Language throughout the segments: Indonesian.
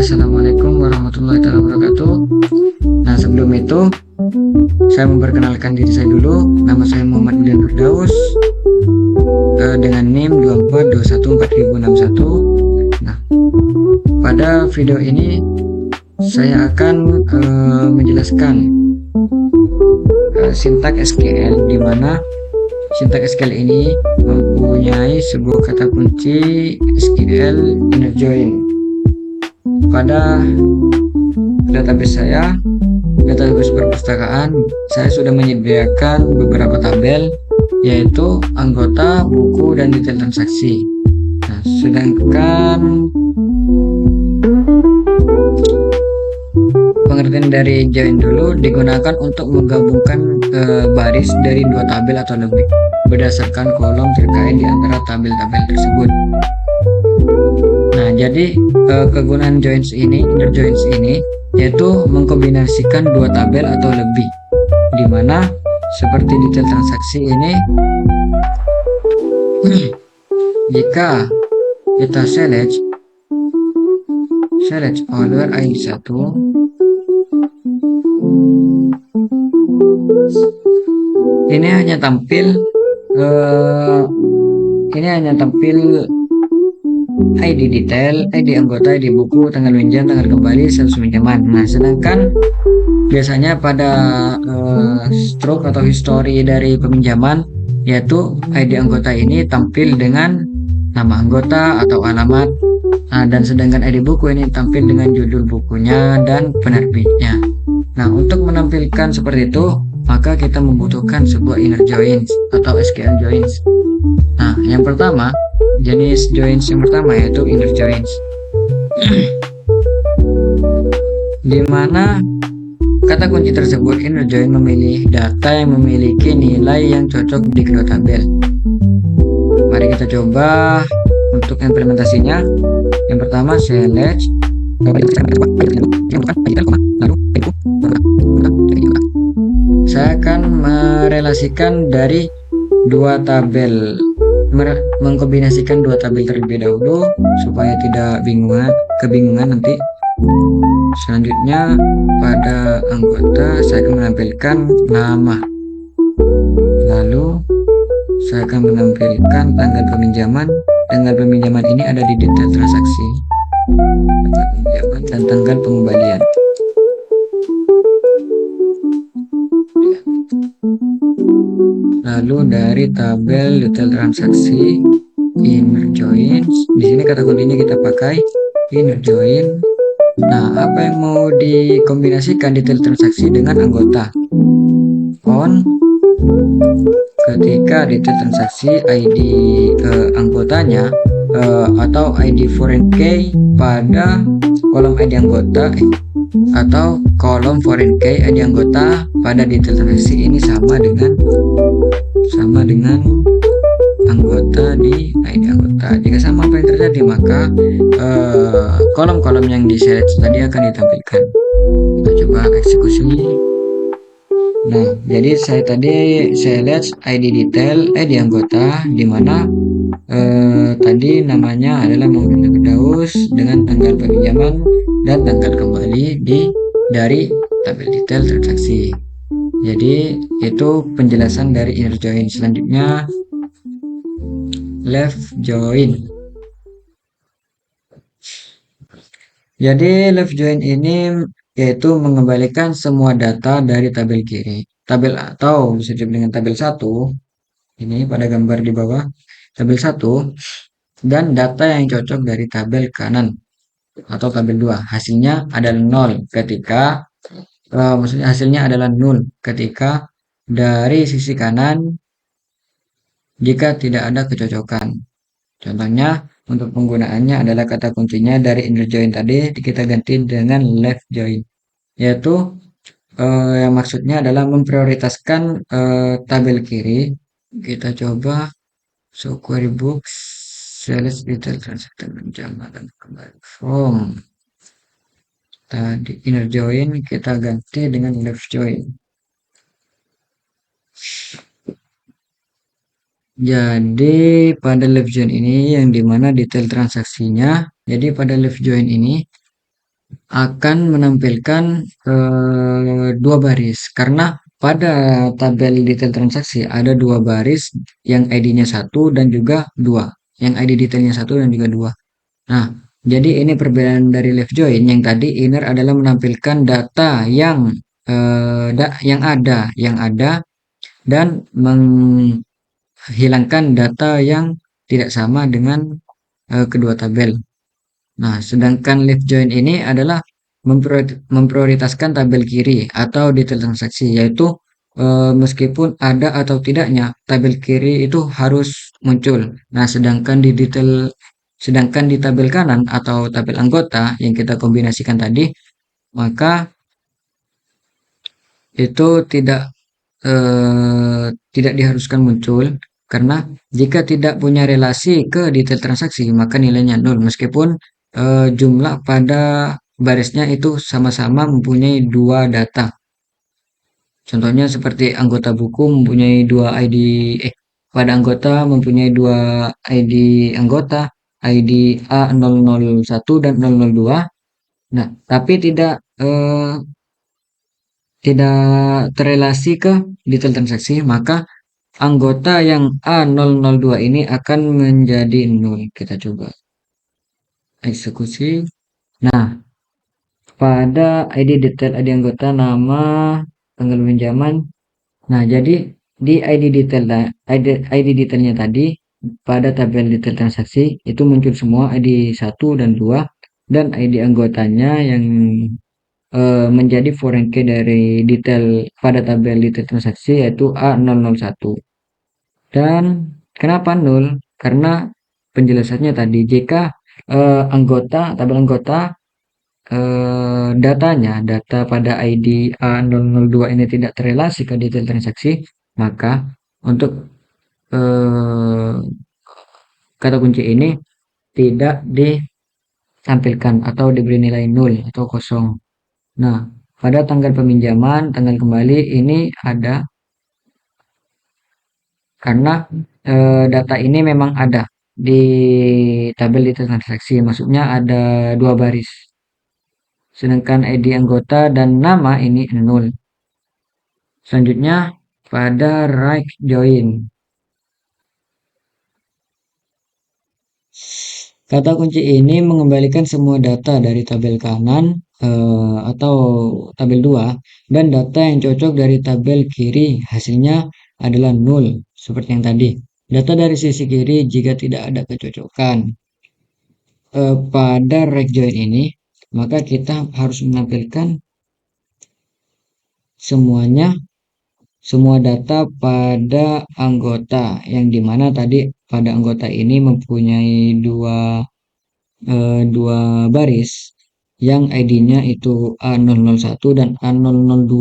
Assalamualaikum warahmatullahi wabarakatuh. Nah, sebelum itu saya memperkenalkan diri saya dulu. Nama saya Muhammad William Firdaus dengan NIM 24214061. Nah, pada video ini saya akan menjelaskan sintak SQL, di mana sintak SQL ini mempunyai sebuah kata kunci SQL inner join. Pada database saya, database perpustakaan, saya sudah menyediakan beberapa tabel, yaitu anggota, buku, dan detail transaksi. Nah, sedangkan pengertian dari join dulu digunakan untuk menggabungkan baris dari dua tabel atau lebih berdasarkan kolom terkait di antara tabel-tabel tersebut. Nah, jadi kegunaan joins ini, inner joins ini, yaitu mengkombinasikan dua tabel atau lebih, dimana seperti detail transaksi ini, jika kita select order ID 1, ini hanya tampil ID detail, ID anggota, ID buku, tanggal pinjam, tanggal kembali, status pinjaman. Nah, sedangkan biasanya pada stroke atau history dari peminjaman, yaitu ID anggota ini tampil dengan nama anggota atau alamat. Nah, dan sedangkan ID buku ini tampil dengan judul bukunya dan penerbitnya. Nah, untuk menampilkan seperti itu, maka kita membutuhkan sebuah inner joins atau SQL joins. Nah, yang pertama, jenis joins yang pertama yaitu inner joins, di mana kata kunci tersebut inner join memilih data yang memiliki nilai yang cocok di kedua tabel. Mari kita coba untuk implementasinya. Yang pertama, select saya akan merelasikan dari dua tabel, mengkombinasikan dua tabel terlebih dahulu supaya tidak kebingungan nanti. Selanjutnya pada anggota saya akan menampilkan nama, lalu saya akan menampilkan tanggal peminjaman. Tanggal peminjaman ini ada di detail transaksi, tanggal peminjaman dan tanggal pengembalian. Lalu dari tabel detail transaksi, inner joins, di sini kata kuncinya kita pakai inner join. Nah, apa yang mau dikombinasikan detail transaksi dengan anggota? On ketika detail transaksi ID anggotanya atau ID foreign key pada kolom ID anggota atau kolom foreign key ID anggota pada detail transaksi ini sama dengan anggota di ID anggota. Jika sama, apa yang terjadi? Maka kolom-kolom yang di-select tadi akan ditampilkan. Kita coba eksekusi. Nah, jadi saya tadi select ID detail ID anggota, di mana tadi namanya adalah Muhammad Firdaus dengan tanggal peminjaman dan tanggal kembali dari tabel detail transaksi. Jadi itu penjelasan dari inner join. Selanjutnya left join. Jadi left join ini yaitu mengembalikan semua data dari tabel kiri, tabel atau bisa disebut dengan tabel 1, ini pada gambar di bawah, tabel 1, dan data yang cocok dari tabel kanan atau tabel 2. Hasilnya adalah 0 ketika maksudnya hasilnya adalah 0 ketika dari sisi kanan jika tidak ada kecocokan. Contohnya untuk penggunaannya adalah kata kuncinya dari inner join tadi kita ganti dengan left join, yaitu yang maksudnya adalah memprioritaskan tabel kiri. Kita coba show query books, select detail transaction pinjaman dan kembali from. Tadi inner join kita ganti dengan left join. Jadi pada left join ini yang dimana detail transaksinya, jadi pada left join ini akan menampilkan dua baris karena pada tabel detail transaksi ada dua baris yang ID-nya satu dan juga dua, yang ID detailnya satu dan juga dua. Nah, jadi ini perbedaan dari left join. Yang tadi inner adalah menampilkan data yang ada dan menghilangkan data yang tidak sama dengan kedua tabel. Nah, sedangkan left join ini adalah memprioritaskan tabel kiri atau detail transaksi, yaitu meskipun ada atau tidaknya tabel kiri itu harus muncul. Nah, sedangkan di tabel kanan atau tabel anggota yang kita kombinasikan tadi, maka itu tidak diharuskan muncul karena jika tidak punya relasi ke detail transaksi maka nilainya nol meskipun jumlah pada barisnya itu sama-sama mempunyai dua data. Contohnya seperti anggota buku mempunyai dua ID, pada anggota mempunyai dua ID anggota, ID A001 dan 002. Nah, tapi tidak terelasi ke detail transaksi, maka anggota yang A002 ini akan menjadi nol. Kita coba eksekusi. Nah, pada ID detail ID anggota nama tanggal pinjaman. Nah, jadi di ID detailnya tadi pada tabel detail transaksi itu muncul semua ID 1 dan 2 dan ID anggotanya yang menjadi foreign key dari detail pada tabel detail transaksi yaitu A001. Dan kenapa 0? Karena penjelasannya tadi jika tabel anggota data pada ID A002 ini tidak terrelasi ke detail transaksi, maka untuk eh, kata kunci ini tidak ditampilkan atau diberi nilai 0 atau kosong. Nah, pada tanggal peminjaman, tanggal kembali ini ada karena data ini memang ada di tabel detail transaksi, maksudnya ada dua baris. Sedangkan ID anggota dan nama ini 0. Selanjutnya pada right join. Kata kunci ini mengembalikan semua data dari tabel kanan atau tabel 2 dan data yang cocok dari tabel kiri hasilnya adalah 0 seperti yang tadi. Data dari sisi kiri jika tidak ada kecocokan pada right join ini, maka kita harus menampilkan semua data pada anggota yang dimana tadi pada anggota ini mempunyai dua baris yang ID-nya itu A001 dan A002.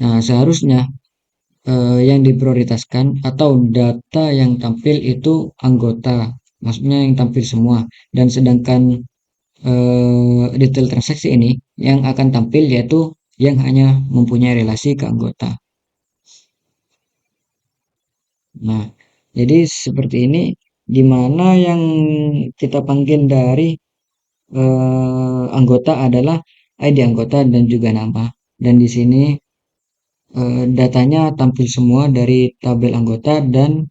Nah, seharusnya yang diprioritaskan atau data yang tampil itu anggota, maksudnya yang tampil semua. Dan sedangkan detail transaksi ini yang akan tampil yaitu yang hanya mempunyai relasi ke anggota. Nah, jadi seperti ini di mana yang kita panggil dari anggota adalah ID anggota dan juga nama. Dan di sini datanya tampil semua dari tabel anggota dan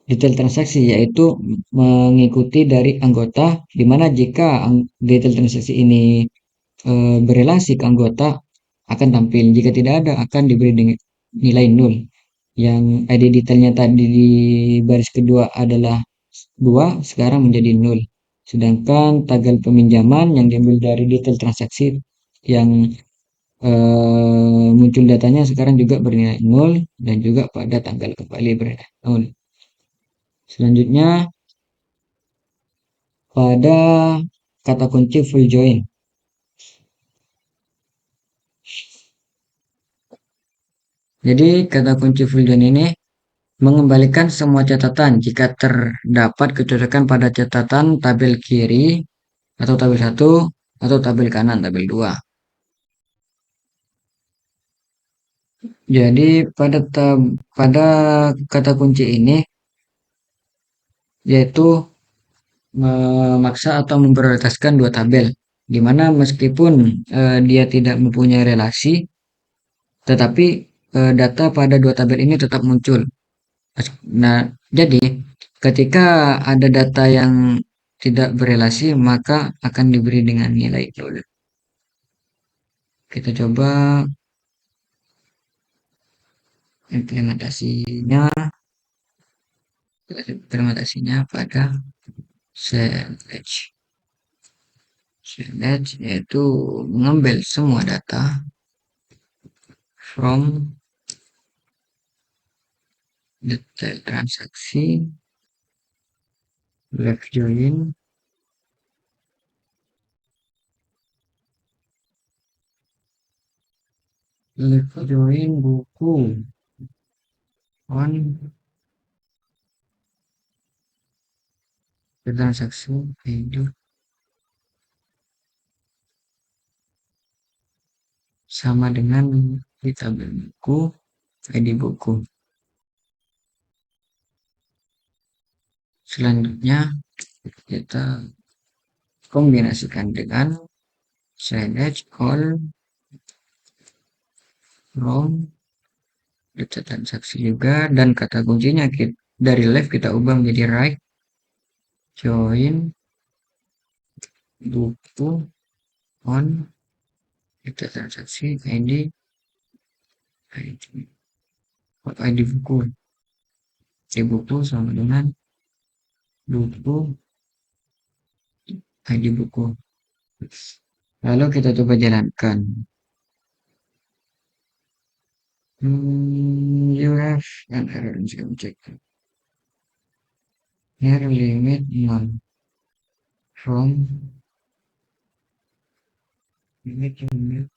detail transaksi yaitu mengikuti dari anggota di mana jika detail transaksi ini berelasi ke anggota akan tampil, jika tidak ada akan diberi nilai 0. Yang ID detailnya tadi di baris kedua adalah 2, sekarang menjadi 0. Sedangkan tanggal peminjaman yang diambil dari detail transaksi yang muncul datanya sekarang juga bernilai 0 dan juga pada tanggal kembali bernilai 0. Selanjutnya pada kata kunci full join. Jadi kata kunci full join ini mengembalikan semua catatan jika terdapat kecocokan pada catatan tabel kiri atau tabel 1 atau tabel kanan tabel 2. Jadi pada kata kunci ini yaitu memaksa atau memprioritaskan dua tabel, di mana meskipun dia tidak mempunyai relasi, tetapi data pada dua tabel ini tetap muncul. Nah, jadi ketika ada data yang tidak berelasi, maka akan diberi dengan nilai nol. Kita coba implementasinya, pada select. Select yaitu mengambil semua data from detail transaksi, left join, buku on transaksi hidup sama dengan di tabel buku, ID buku. Selanjutnya kita kombinasikan dengan select all from data transaksi juga, dan kata kuncinya dari left kita ubah menjadi right join buku on data transaksi ID buku. ID buku sama dengan buku ID buku. Lalu kita coba jalankan. You have an error in scheme check. Here limit none from limit unit.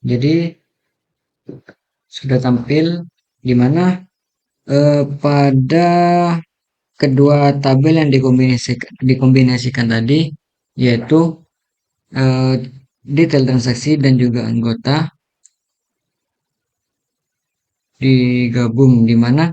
Jadi sudah tampil di mana pada kedua tabel yang dikombinasikan tadi, yaitu eh, detail transaksi dan juga anggota digabung, di mana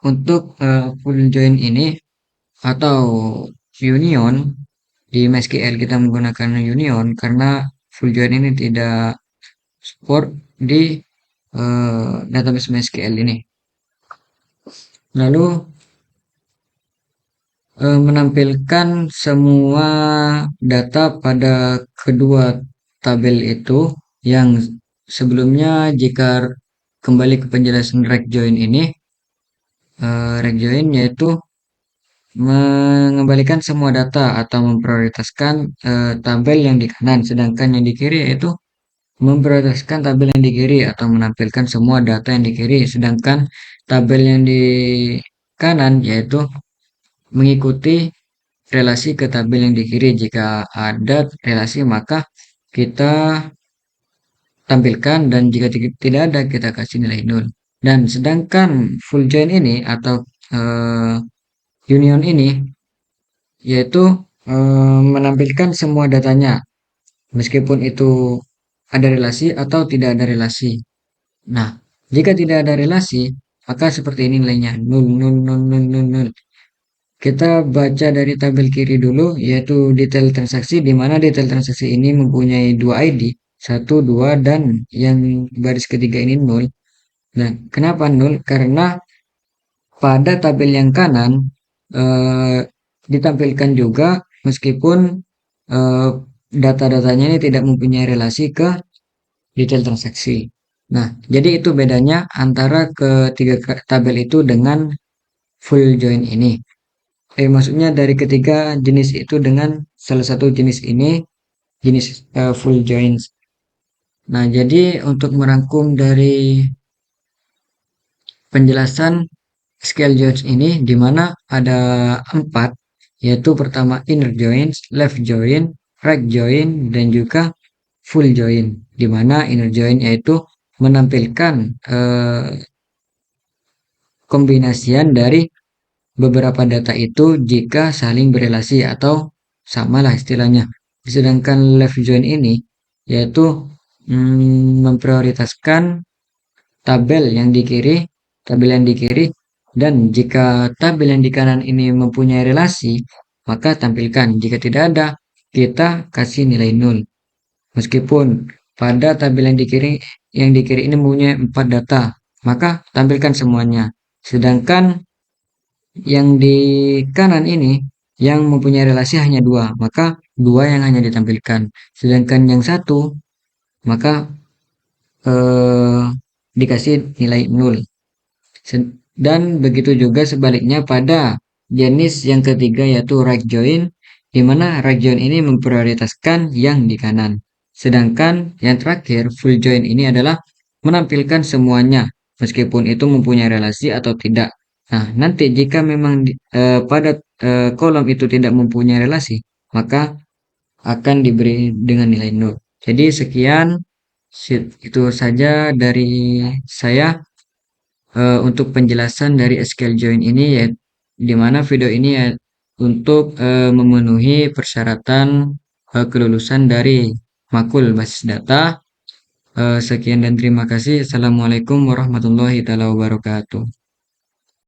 untuk full join ini atau union di MySQL kita menggunakan union karena full join ini tidak support di database MySQL ini. Lalu menampilkan semua data pada kedua tabel itu yang sebelumnya, jika kembali ke penjelasan rect join ini, rect join yaitu mengembalikan semua data atau memprioritaskan tabel yang di kanan, sedangkan yang di kiri yaitu memprioritaskan tabel yang di kiri atau menampilkan semua data yang di kiri, sedangkan tabel yang di kanan yaitu mengikuti relasi ke tabel yang di kiri. Jika ada relasi maka kita tampilkan, dan jika tidak ada kita kasih nilai 0. Dan sedangkan full join ini atau union ini yaitu menampilkan semua datanya meskipun itu ada relasi atau tidak ada relasi. Nah, jika tidak ada relasi maka seperti ini nilainya 0 0 0 0 0 0. Kita baca dari tabel kiri dulu, yaitu detail transaksi, di mana detail transaksi ini mempunyai dua ID, 1, 2, dan yang baris ketiga ini 0. Nah, kenapa 0? Karena pada tabel yang kanan ditampilkan juga meskipun eh, data-datanya ini tidak mempunyai relasi ke detail transaksi. Nah, jadi itu bedanya antara ketiga tabel itu dengan full join ini. Maksudnya dari ketiga jenis itu dengan salah satu jenis ini, jenis full joins. Nah, jadi untuk merangkum dari penjelasan SQL joins ini, di mana ada 4, yaitu pertama inner joins, left join, right join, dan juga full join. Di mana inner join yaitu menampilkan kombinasian dari beberapa data itu jika saling berelasi atau samalah istilahnya. Sedangkan left join ini yaitu memprioritaskan tabel yang di kiri, tabel yang di kiri, dan jika tabel yang di kanan ini mempunyai relasi, maka tampilkan. Jika tidak ada, kita kasih nilai nol. Meskipun pada tabel yang di kiri ini mempunyai 4 data, maka tampilkan semuanya. Sedangkan yang di kanan ini yang mempunyai relasi hanya dua, maka dua yang hanya ditampilkan. Sedangkan yang satu, maka eh, dikasih nilai nol. Dan begitu juga sebaliknya pada jenis yang ketiga yaitu right join, di mana right join ini memprioritaskan yang di kanan. Sedangkan yang terakhir full join ini adalah menampilkan semuanya meskipun itu mempunyai relasi atau tidak. Nah, nanti jika memang pada kolom itu tidak mempunyai relasi, maka akan diberi dengan nilai nol. Jadi sekian itu saja dari saya untuk penjelasan dari SQL Join ini, ya, di mana video ini ya untuk memenuhi persyaratan kelulusan dari makul basis data. Sekian dan terima kasih. Assalamualaikum warahmatullahi wabarakatuh.